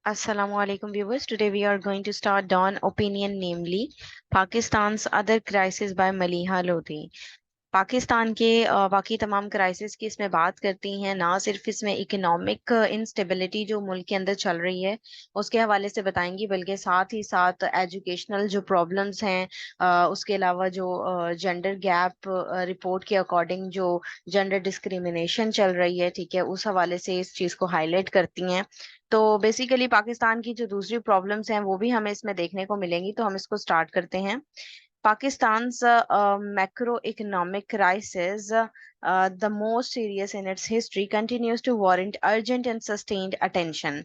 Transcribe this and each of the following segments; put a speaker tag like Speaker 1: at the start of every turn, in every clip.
Speaker 1: Assalamu alaikum viewers. Today we are going to start on opinion, namely Pakistan's other crisis by Maliha Lodhi. Pakistan के बाकी तमाम crisis की इसमें बात करती हैं, ना सिर्फ इसमें इकोनॉमिक इंस्टेबिलिटी जो मुल्क के अंदर चल रही है उसके हवाले से बताएंगी, बल्कि साथ ही साथ एजुकेशनल जो प्रॉब्लम्स हैं, उसके अलावा जो जेंडर गैप रिपोर्ट के अकॉर्डिंग जो जेंडर डिस्क्रिमिनेशन चल रही है, ठीक है, उस हवाले से इस चीज़ को हाईलाइट करती हैं। तो बेसिकली पाकिस्तान की जो दूसरी प्रॉब्लम्स हैं वो भी हमें इसमें देखने को मिलेंगी, तो हम इसको स्टार्ट करते हैं। Pakistan's macroeconomic crisis, the most serious in its history, continues to warrant urgent and sustained attention.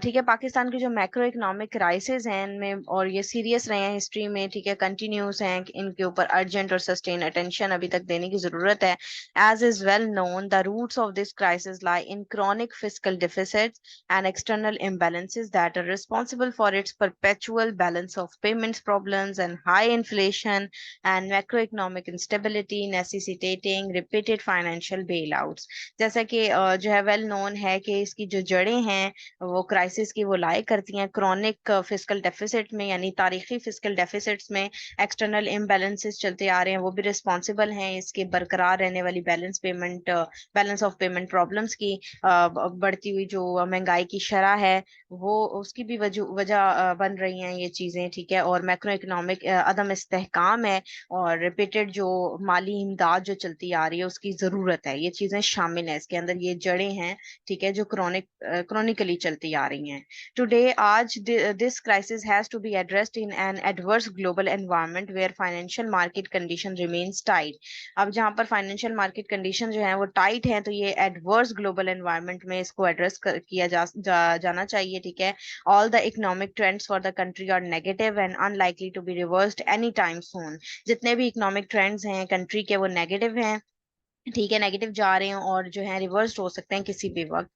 Speaker 1: ठीक है, पाकिस्तान की जो मैक्रो इकोनॉमिक क्राइसिस हैं इनमें, और ये सीरियस रहे हैं हिस्ट्री में, ठीक है, कंटिन्यूस हैं, इनके ऊपर अर्जेंट और सस्टेन अटेंशन अभी तक देने की जरूरत है। As is well known, the roots of this crisis lie in chronic fiscal deficits and external imbalances that are responsible for its perpetual balance of payments problems and high inflation and macroeconomic instability necessitating repeated financial bailouts। जैसा कि जो है well known है कि इसकी जो जड़ें हैं वो क्राइसिस की वो लाई करती हैं क्रॉनिक फिस्कल डेफिसिट में, यानी तारीखी फिस्कल डेफिसिट्स में एक्सटर्नल इम्बैलेंसेस चलते आ रहे हैं, वो भी रिस्पॉन्सिबल हैं इसके बरकरार रहने वाली बैलेंस ऑफ पेमेंट प्रॉब्लम्स की। बढ़ती हुई जो महंगाई की शरह है वो उसकी भी वजह वजह बन रही हैं ये चीजें, ठीक है, और मैक्रो इकोनॉमिक अदम इस्तेहकाम है, और रिपीटेड जो माली इमदाद जो चलती आ रही है उसकी जरूरत है, ये चीजें शामिल हैं इसके अंदर, ये जड़ें हैं, ठीक है, जो क्रॉनिकली चलती आ रही हैं। टुडे आज this crisis has to be addressed in an adverse global environment where financial market condition remains tight. अब जहां पर फाइनेंशियल मार्केट कंडीशन जो है वो टाइट है, तो ये एडवर्स ग्लोबल एनवायरनमेंट में इसको किया जाना चाहिए, ठीक है। All the economic trends for the country are negative and unlikely to be reversed any time soon. जितने भी इकोनॉमिक ट्रेंड्स हैं कंट्री के वो नेगेटिव हैं, ठीक है, नेगेटिव जा रहे हैं और जो है रिवर्स हो सकते हैं किसी भी वक्त।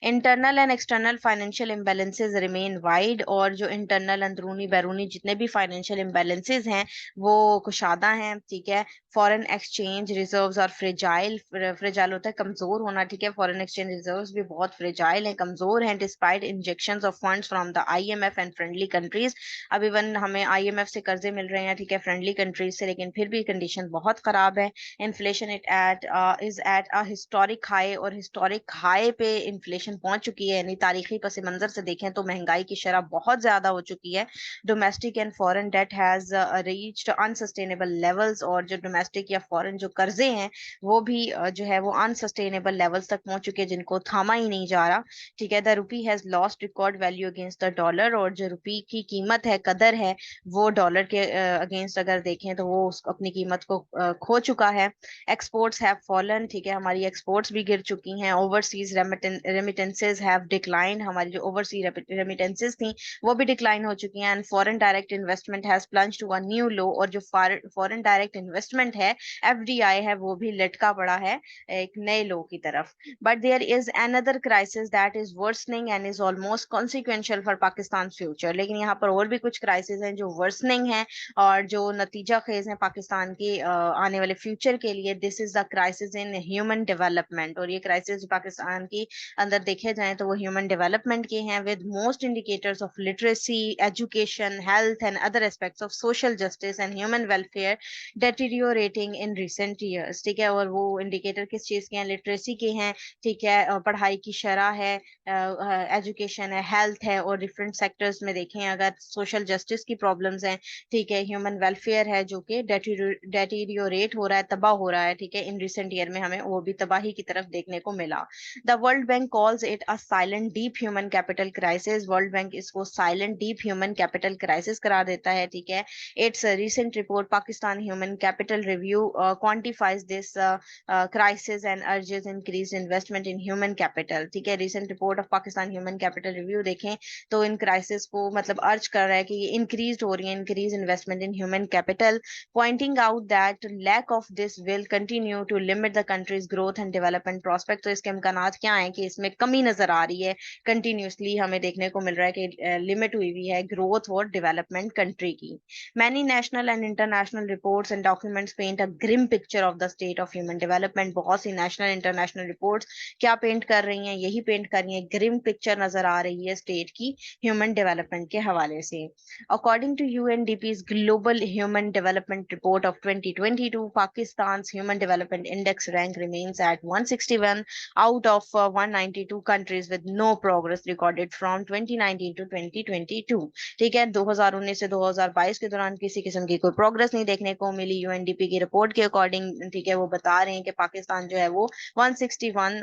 Speaker 1: Internal and external financial imbalances remain wide, और जो इंटरनल अंदरूनी बैरूनी जितने भी फाइनेंशियल इम्बैलेंसेज हैं वो कुशादा हैं, ठीक है। फॉरेन एक्सचेंज रिजर्व्स और फ्रेजाइल, फ्रेजाइल होता है कमजोर होना, ठीक है, फॉरेन एक्सचेंज रिजर्व्स भी बहुत फ्रेजाइल हैं, कमजोर हैं, despite injections of funds from the IMF and friendly countries. अब इवन हमें आईएमएफ से कर्जे मिल रहे हैं, ठीक है, फ्रेंडली कंट्रीज से, लेकिन फिर भी कंडीशन बहुत खराब है। Inflation it at is at a historic high, और हिस्टोरिक हाई पे इन्फ्लेशन पहुंच चुकी है, यानी तारीखी पस मंजर से देखें तो महंगाई की शरह बहुत ज्यादा हो चुकी है। Domestic and foreign debt has reached unsustainable levels, और जो डोमेस्टिक या फॉरेन जो कर्जे हैं वो भी जो है वो अनसस्टेनेबल लेवल्स तक पहुंच चुके हैं, जिनको थामा ही नहीं जा रहा, ठीक है। The rupee has lost record value against the dollar, और जो रुपी की कीमत है, कदर है, वो डॉलर के अगेंस्ट अगर देखें तो वो अपनी कीमत को खो चुका है। एक्सपोर्ट्स हैव फॉलन, ठीक है, हमारी एक्सपोर्ट्स भी गिर चुकी हैं। ओवरसीज रेमिटेंसेज हैव डिक्लाइन, हमारी जो ओवरसीज रेमिटेंसेज थी वो भी डिक्लाइन हो चुकी हैं। And foreign direct investment has plunge to a new low, और जो फॉरेन डायरेक्ट इन्वेस्टमेंट है, एफडीआई है, वो भी लटका पड़ा है एक नए लो की तरफ। But there is another crisis that is worsening and is almost consequential for Pakistan future. लेकिन यहाँ पर और भी कुछ क्राइसिस हैं जो वर्सनिंग है और जो नतीजा खेज है पाकिस्तान के आने वाले फ्यूचर के लिए। This is the crisis in human development, और ये क्राइसिस पाकिस्तान की अंदर देखे जाए तो वो ह्यूमन डेवलपमेंट के हैं, with most indicators of literacy, education, health and other aspects of social justice and human welfare deteriorating in recent years, ठीक है। और वो इंडिकेटर किस चीज के हैं? लिटरेसी के हैं, ठीक है, पढ़ाई की शरह है, एजुकेशन है, हेल्थ है, और डिफरेंट सेक्टर्स में देखें अगर सोशल जस्टिस की प्रॉब्लम्स हैं, ठीक है, ह्यूमन वेलफेयर है जो कि डेटीरियोरेट हो रहा है, तबाह हो रहा है, ठीक है। इन रिसेंट ईयर में हमें वो भी तबाही की तरफ देखने को मिला। The World Bank calls it a silent deep human capital crisis, World Bank इसको silent deep human capital crisis करार देता है, ठीक है। Its recent report Pakistan human capital review quantifies this crisis and urges increase investment in human capital, ठीक है। Recent report of Pakistan human capital review देखें तो इन क्राइसिस को मतलब अर्ज कर रहा है कि ये इंक्रीज हो रही है, increase investment in human capital, pointing out that lack of this will continue to limit the country's growth and development prospect. तो इसके इम्कानात क्या है कि इसमें कमी नजर आ रही है, कंटिन्यूसली हमें देखने को मिल रहा है कि लिमिट हुई हुई है ग्रोथ और डेवलपमेंट कंट्री की। Many national and international reports and documents paint a grim picture of the state of human development. बहुत सी नेशनल इंटरनेशनल रिपोर्ट्स क्या पेंट कर रही हैं, यही पेंट कर रही हैं, ग्रिम पिक्चर नजर आ रही है स्टेट की ह्यूमन डेवलपमेंट के हवाले से। According to UNDP's global human development report of 2022, Pakistan's human development index rank remains at 161 out of 192 countries with no progress recorded from 2019 to 2022। ठीक है, 2019 से 2022 के दौरान किसी किस्म की कोई प्रोग्रेस नहीं देखने को मिली यूएनडीपी की रिपोर्ट के अकॉर्डिंग। ठीक है, वो बता रहे हैं कि पाकिस्तान जो है वो 161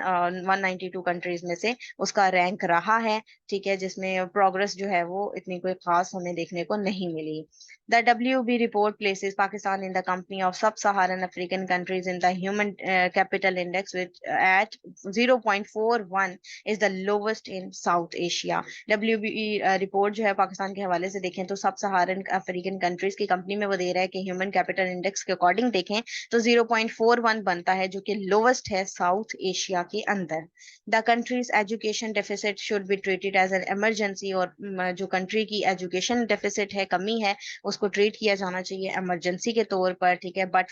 Speaker 1: 192 कंट्रीज में से उसका रैंक रहा है। ठीक है, जिसमें प्रोग्रेस जो है वो इतनी कोई खास हमें देखने को नहीं मिली। The WB report places Pakistan in the company of sub-Saharan African countries in the Human Capital Index, which at 0.41 is the lowest in South Asia। WBE report जो है पाकिस्तान के हवाले से देखें तो सब सहारन अफ्रीकन कंट्रीज की कंपनी में वो दे रहा है कि ह्यूमन कैपिटल इंडेक्स के अकॉर्डिंग देखें तो 0.41 बनता है, जो कि लोवेस्ट है साउथ एशिया के अंदर। The country's education deficit should be treated as an emergency. और जो कंट्री की एजुकेशन डेफिसिट है, कमी है, उसको ट्रीट किया जाना चाहिए इमरजेंसी के तौर पर। ठीक है, but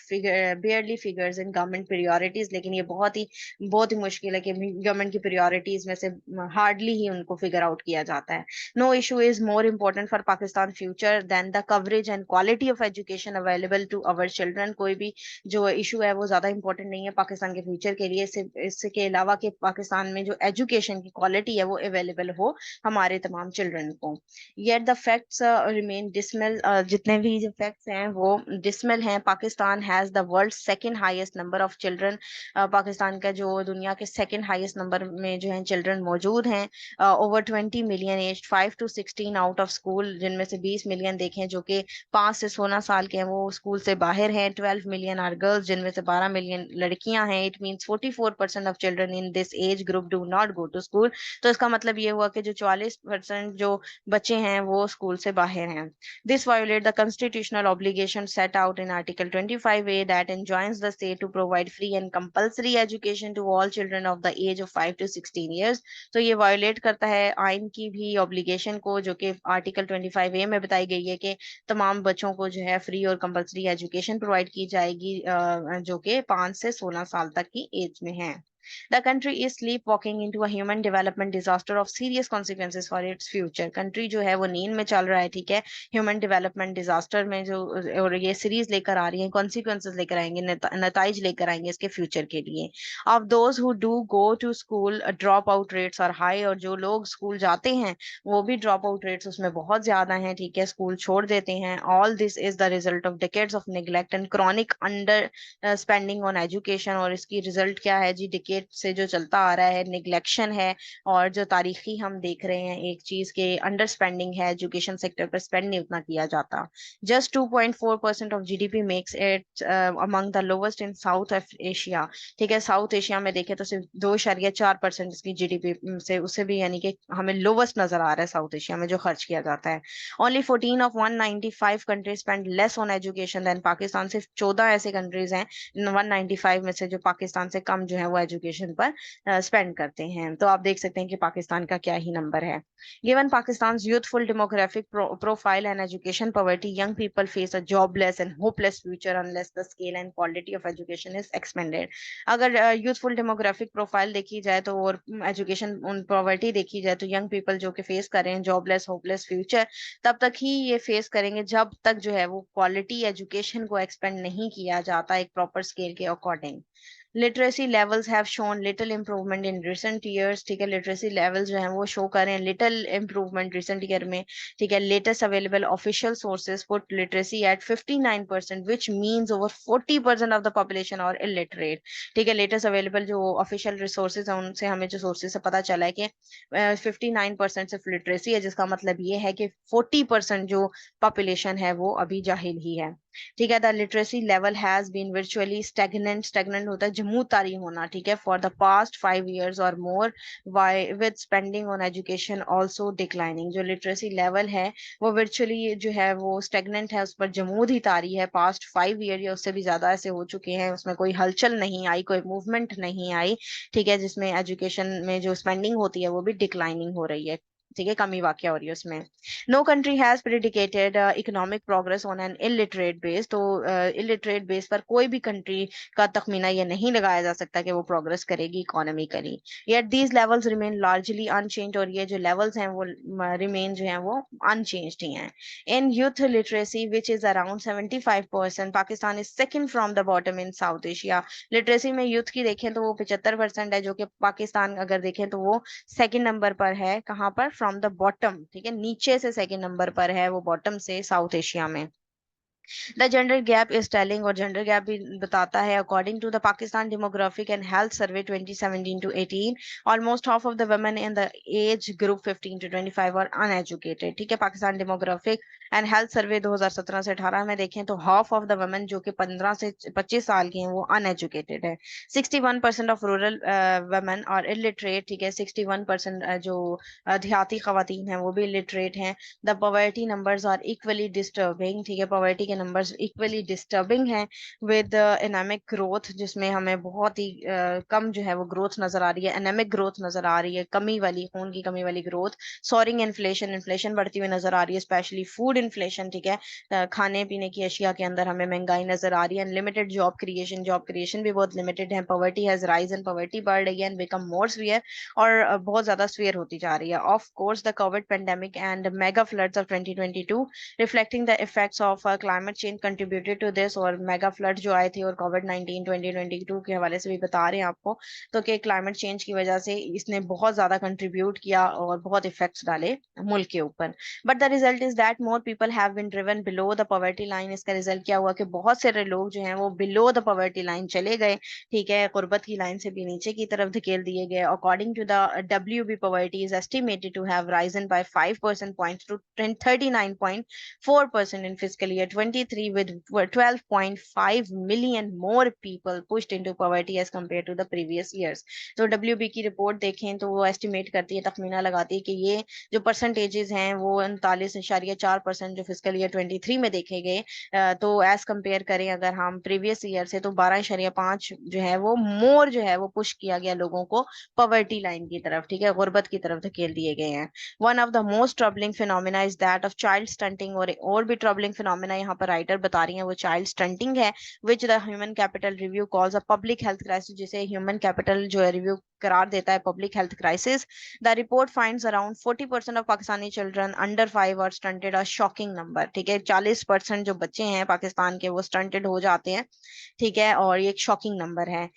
Speaker 1: barely figures in government priorities. लेकिन ये बहुत ही मुश्किल है कि गवर्नमेंट की प्रायोरिटीज में से हार्डली ही उनको फिगर आउट किया जाता है। No issue is more important for Pakistan future than the coverage and quality of education available to our children. कोई भी जो इशू है वो ज्यादा इंपॉर्टेंट नहीं है पाकिस्तान के फ्यूचर के लिए, इसके अलावा कि पाकिस्तान में जो एजुकेशन की क्वालिटी है वो अवेलेबल हो हमारे तमाम चिल्ड्रन को। Yet the facts remain dismal. जितने भी जो फैक्ट्स हैं वो डिसमल हैं। Pakistan has the world second highest number of children. Pakistan का जो दुनिया के सेकंड हाईएस्ट नंबर में जो है चिल्ड्रन मौजूद हैं। Over 20 million age 5 to 16 out of school, जिनमें से 20 मिलियन देखें जो कि 5 से 16 साल के हैं, वो स्कूल से बाहर हैं। 12 मिलियन आर गर्ल्स, जिनमें से 12 मिलियन लड़कियां हैं। It means 44% of children in this age group do not go to school. तो इसका मतलब ये हुआ कि जो 44% जो बच्चे हैं वो स्कूल से बाहर हैं। This violet the constitutional obligation set out in Article 25A that enjoins the state to provide free and compulsory education to all children of the age of 5 to 16 years। तो ये वायोलेट करता है आइन की भी ऑब्लिगेशन को, जो कि आर्टिकल 25A में बताई गई है कि तमाम बच्चों को जो है फ्री और कंपलसरी एजुकेशन प्रोवाइड की जाएगी, जो कि 5 से 16 साल तक की एज में है। The country is sleepwalking into a human development disaster of serious consequences for its future। Country जो है वो नींद में चल रहा है। ठीक है, ह्यूमन डेवलपमेंट डिजास्टर में जो, और ये सीरीज लेकर आ रही है, कॉन्सिक्वेंसेज लेकर आएंगे, नताइज लेकर आएंगे इसके फ्यूचर के लिए। Of those who do go to school drop out rates are high. और जो लोग स्कूल जाते हैं वो भी ड्रॉप आउट रेट्स उसमें बहुत ज्यादा हैं। ठीक है, स्कूल छोड़ देते हैं। All this is the result of decades of neglect and chronic under spending on education. और इसकी रिजल्ट क्या है जी? डिकेड से जो चलता आ रहा है, निग्लेक्शन है, और जो तारीखी हम देख रहे हैं एक चीज के अंडर स्पेंडिंग है, एजुकेशन सेक्टर पर स्पेंड नहीं उतना किया जाता। Just 2.4% of GDP makes it among the lowest in south Asia. ठीक है, साउथ एशिया में देखें तो सिर्फ 2.4% इसकी जीडीपी से, उससे भी यानी कि हमें लोवेस्ट नजर आ रहा है साउथ एशिया में जो खर्च किया जाता है। Only 14 of 195 countries spend less on education than Pakistan. सिर्फ 14 ऐसे कंट्रीज हैं 195 में से जो पाकिस्तान से कम जो है वो एजुकेशन पर स्पेंड करते हैं। तो आप देख सकते हैं कि पाकिस्तान का क्या ही नंबर है। Given Pakistan youthful demographic profile and education poverty, young people face a jobless and hopeless future unless the scale and quality of education is expanded. अगर यूथफुल डेमोग्राफिक प्रोफाइल देखी जाए तो, और एजुकेशन पॉवर्टी देखी जाए तो, यंग पीपल जो कि फेस कर रहे हैं जॉबलेस होपलेस फ्यूचर, तब तक ही ये फेस करेंगे जब तक जो है वो क्वालिटी एजुकेशन को एक्सपेंड नहीं किया जाता एक प्रॉपर स्केल के according. Literacy levels have shown little improvement in recent years. ठीक है, लिटरेसी लेवल्स जो हैं वो शो कर रहे हैं लिटिल इंप्रूवमेंट रिसेंट ईयर में। ठीक है, latest available official sources put literacy at 59%, which means over 40% of the population are illiterate. ठीक है, लेटेस्ट अवेलेबल जो ऑफिशियल रिसोर्सेज हैं उनसे हमें जो सोर्सेज से पता चला है कि 59% सिर्फ लिटरेसी है, जिसका मतलब ये है कि 40% जो पॉपुलेशन है वो अभी जाहिल ही है। ठीक है। The literacy level has been virtually stagnant, stagnant होता है जमूद तारी होना, ठीक है, फॉर द पास्ट 5 years और मोर, वाई with spending on education also declining. जो लिटरेसी लेवल है वो वर्चुअली जो है वो स्टेगनेंट है, उस पर जमूद ही तारी है। पास्ट 5 year या उससे भी ज्यादा ऐसे हो चुके हैं, उसमें कोई हलचल नहीं आई, कोई मूवमेंट नहीं आई, ठीक है, जिसमें एजुकेशन में जो स्पेंडिंग होती है वो भी डिक्लाइनिंग हो रही है, ठीक है, कमी वाकया हो रही है उसमें। No country has predicated economic progress on an illiterate base. तो इलिटरेट बेस पर कोई भी कंट्री का तखमीना ये नहीं लगाया जा सकता कि वो प्रोग्रेस करेगी economically. Yet these levels remain largely unchanged, और ये जो लेवल्स हैं वो रिमेन जो हैं वो अनचेंज्ड ही हैं। In youth literacy which is around 75%, Pakistan is second from the bottom in south Asia. Literacy में यूथ की देखें तो वो 75% है, जो कि पाकिस्तान अगर देखें तो वो सेकंड नंबर पर है। कहाँ पर? फ्रॉम द बॉटम, ठीक है, नीचे से सेकंड नंबर पर है वो, बॉटम से, साउथ एशिया में। The gender gap is telling, और जेंडर गैप भी बताता है। According to the Pakistan demographic and health survey 2017 to 18, almost half of the women in the age group 15 to 25 are uneducated. ठीक है, Pakistan demographic and health survey 2017 से 18 में देखें तो हाफ ऑफ द वुमेन जो कि 15 से 25 साल की हैं वो अनएजुकेटेड है। 61% ऑफ रूरल वुमेन और इलिटरेट, ठीक है, 61% जो देहाती खवातीन हैं वो भी इलिटरेट हैं। The poverty numbers are equally disturbing, ठीक है, पॉवर्टी के नंबर्स इक्वली डिस्टर्बिंग हैं विद एनामिक ग्रोथ, जिसमें हमें बहुत ही कम जो है वो ग्रोथ नजर आ रही है, एनामिक ग्रोथ नजर आ रही है, कमी वाली, खून की कमी वाली ग्रोथ। सोरिंग इन्फ्लेशन, इन्फ्लेशन बढ़ती हुई नजर आ रही है, स्पेशली फूड इन्फ्लेशन, ठीक है, खाने पीने की अशिया के अंदर हमें महंगाई नजर आ रही है। Limited job creation, job creation भी बहुत लिमिटेड है। Poverty has rise and poverty बढ़ रही है एंड बिकम मोर स्फीयर, और बहुत ज्यादा स्फीयर होती जा रही है। Of course the Covid pandemic and mega floods of 2022 reflecting the effects of climate change contributed to this. और मेगा फ्लड जो आए थे और कोविड 19 2022 के हवाले से भी बता रहे हैं आपको, तो कि क्लाइमेट चेंज की वजह से इसने बहुत ज्यादा कंट्रीब्यूट किया और बहुत इफेक्ट्स डाले मुल्क के ऊपर। But the result is that more people have been driven below the poverty line. इसका रिजल्ट क्या हुआ कि बहुत सारे लोग जो हैं वो बिलो द पॉवर्टी लाइन चले गए, ठीक है, गुर्बत की लाइन से भी नीचे की तरफ धकेल दिए गए। According to the WB, poverty is estimated to have risen by 5 percentage points to 39.4% in fiscal year 23, with 12.5 million more people pushed into poverty as compared to the previous years. तो WB की report देखें तो वो estimate करती है, तखमीना लगाती है कि ये जो परसेंटेजेस हैं वो 39.4% जो फिजिकल ईयर 23 में देखे गए, तो एज कंपेयर करें अगर हम प्रीवियस ईयर से, तो 12.5 जो है वो मोर जो है वो पुश किया गया लोगों को पॉवर्टी लाइन की तरफ, ठीक है, गुर्बत की तरफ धकेल दिए गए हैं। One of the most troubling phenomena is that of child stunting, और भी ट्रबलिंग फिनोमिना यहाँ पर राइटर बता रही हैं वो चाइल्ड स्टंटिंग है, which the human capital review calls a public health crisis, जिसे ह्यूमन कैपिटल जो है रिव्यू करार देता है public health crisis. The report finds around 40% of Pakistani children under 5 और स्टंटेड, अ शॉकिंग नंबर, ठीक है, 40% जो बच्चे हैं पाकिस्तान के वो स्टंटेड हो जाते हैं, ठीक है, और ये एक शॉकिंग नंबर है।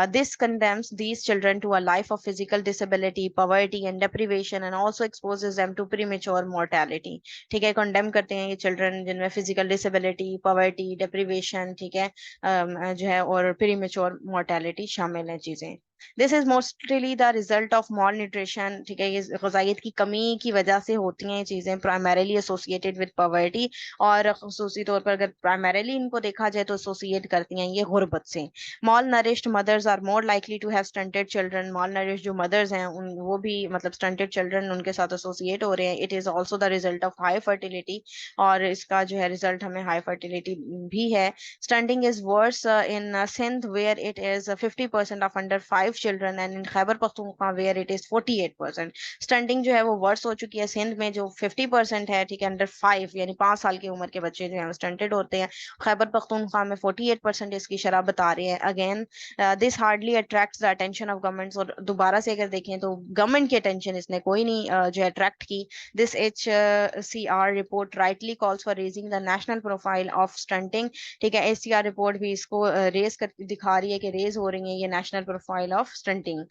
Speaker 1: This condemns these children to a life of physical disability, poverty and deprivation, and also exposes them to premature mortality। ठीक है, कंडेम करते हैं ये चिल्ड्रन जिनमें फिजिकल डिसेबिलिटी, पॉवर्टी, डिप्रीवेशन, ठीक है, जो है, और प्रीमेच्योर मोर्टेलिटी शामिल है चीजें। This is mostly the result of mall nutrition, ठीक है, ये ग़िज़ाइयत की कमी की वजह से होती हैं ये चीजें, प्राइमरीली एसोसिएटेड विद पॉवर्टी, और खसूसी तौर पर अगर प्राइमरीली इनको देखा जाए तो एसोसिएट करती हैं ये गुर्बत से। Malnourished mothers are more likely to have stunted children, malnourished जो मदर्स हैं उन वो भी मतलब स्टंटेड चिल्ड्रन उनके साथ एसोसिएट हो रहे हैं। It is also the result of high fertility, और इसका जो है रिजल्ट हमें हाई फर्टिलिटी भी है। Stunting is worse in Sindh where it is 50% of under 5 children, and in Khyber Pakhtunkhwa where it is 48%। Stunting जो है वो वर्स हो चुकी है सिंध में जो 50% है, ठीक है, अंडर 5 यानी 5 साल की उम्र के बच्चे जो है स्टंटेड होते हैं। खैबर पख्तूनख्वा में 48% इसकी शरह बता रहे हैं। Again this hardly attracts the attention of governments, और दोबारा से अगर देखें तो गवर्नमेंट की अटेंशन इसने कोई नहीं जो अट्रैक्ट की। This HCR report rightly calls for raising the national profile of stunting, ठीक है, HCR रिपोर्ट भी इसको रेज कर दिखा रही है कि रेज हो रही है ये national profile of of stunting,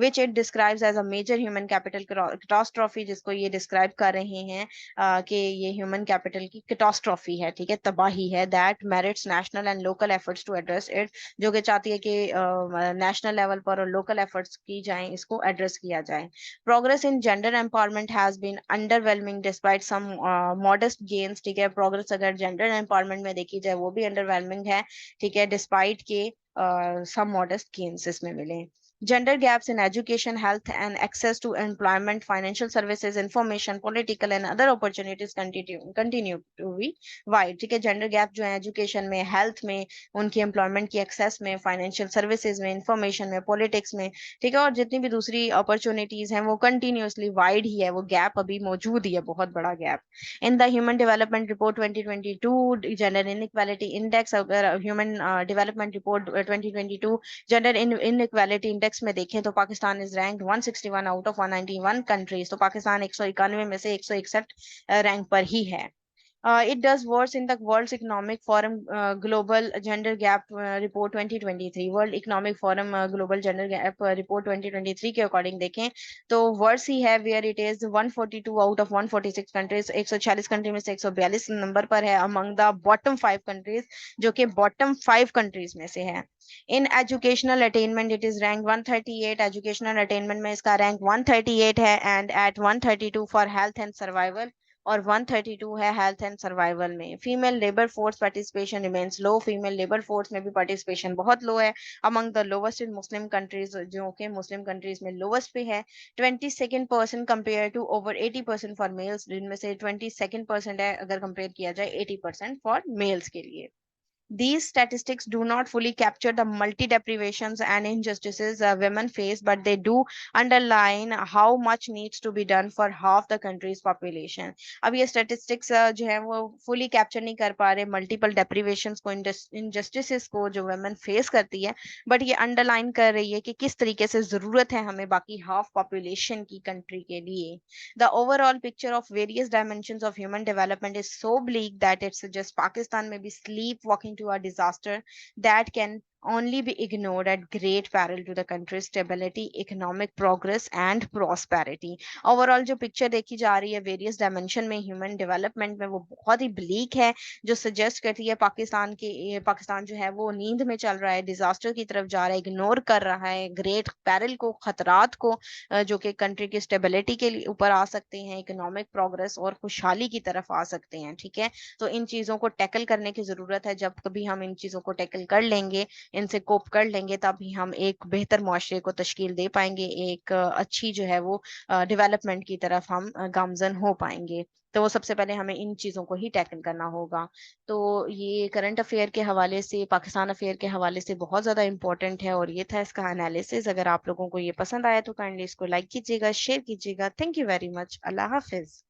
Speaker 1: which it describes as a major human capital catastrophe, जिसको ये describe कर रहे हैं कि ये human capital की catastrophe है, ठीक है, तबाही है, that merits national and local efforts to address it, जो कि चाहती है कि national level पर और local efforts की जाएं, इसको address किया जाए. Progress in gender empowerment has been underwhelming despite some modest gains, ठीक है, progress अगर gender empowerment में देखी जाए वो भी underwhelming है, ठीक है, despite के some modest gains इसमें मिले. Gender gaps in education, health, and access to employment, financial services, information, political, and other opportunities continue to be wide. ठीक है, gender gap जो है education में, health में, उनकी employment की access में, financial services में, information में, politics में, ठीक है, और जितनी भी दूसरी opportunities हैं वो continuously wide ही है, वो gap अभी मौजूद ही है, बहुत बड़ा gap. In the Human Development Report 2022, Gender Inequality Index, अगर Human Development Report 2022 gender inequality index में देखें तो Pakistan is ranked 161 out of 191 countries, तो पाकिस्तान 191 में से 161 रैंक पर ही है. It does worse in the World Economic Forum Global Gender Gap Report 2023. World Economic Forum Global Gender Gap Report 2023 के according देखें तो वर्स ही है, where it is 142 out of 146 countries, 146 country में से 142 नंबर पर है, among the bottom 5 कंट्रीज, जो कि बॉटम 5 कंट्रीज में से है. In educational attainment it is rank 138, educational attainment में इसका रैंक 138 है, and at 132 for health and survival, और 132 है हेल्थ एंड सर्वाइवल में. Female labour force participation remains low, female labour force में भी पार्टिसिपेशन बहुत लो है, among the lowest in Muslim countries, जो कि मुस्लिम कंट्रीज में लोवेस्ट पे है. 22% compare to over 80% for males, जिनमें से 22% है अगर कंपेयर किया जाए 80% फॉर मेल्स के लिए. These statistics do not fully capture the multi deprivations and injustices women face, but they do underline how much needs to be done for half the country's population. अब ये statistics जो है वो fully capture नहीं कर पा रहे multiple deprivations को, injustices को जो women face करती है, but ये underline कर रही है कि किस तरीके से जरूरत है हमें बाकी half population की country के लिए. The overall picture of various dimensions of human development is so bleak that it suggests Pakistan may be sleepwalking to a disaster that can only be ignored at great peril to the country's stability, economic progress and prosperity. Overall जो picture देखी जा रही है various dimension में human development में वो बहुत ही bleak है, जो सजेस्ट करती है पाकिस्तान जो है वो नींद में चल रहा है, डिजास्टर की तरफ जा रहा है, इग्नोर कर रहा है ग्रेट पैरल को, खतरात को, जो कि कंट्री की स्टेबिलिटी के ऊपर आ सकते हैं, इकोनॉमिक प्रोग्रेस और खुशहाली की तरफ आ सकते हैं. ठीक है, तो इन चीज़ों को टैकल करने की ज़रूरत है. जब कभी हम इन चीज़ों को टैकल कर लेंगे, इनसे कोप कर लेंगे, तभी हम एक बेहतर मुआशरे को तश्कील दे पाएंगे, एक अच्छी जो है वो डेवलपमेंट की तरफ हम गामजन हो पाएंगे. तो वो सबसे पहले हमें इन चीज़ों को ही टैकल करना होगा. तो ये करंट अफेयर के हवाले से, पाकिस्तान अफेयर के हवाले से बहुत ज़्यादा इंपॉर्टेंट है, और ये था इसका एनालिसिस. अगर आप लोगों को ये पसंद आया तो काइंडली इसको लाइक कीजिएगा, शेयर कीजिएगा. Thank you very much. Allah Hafiz.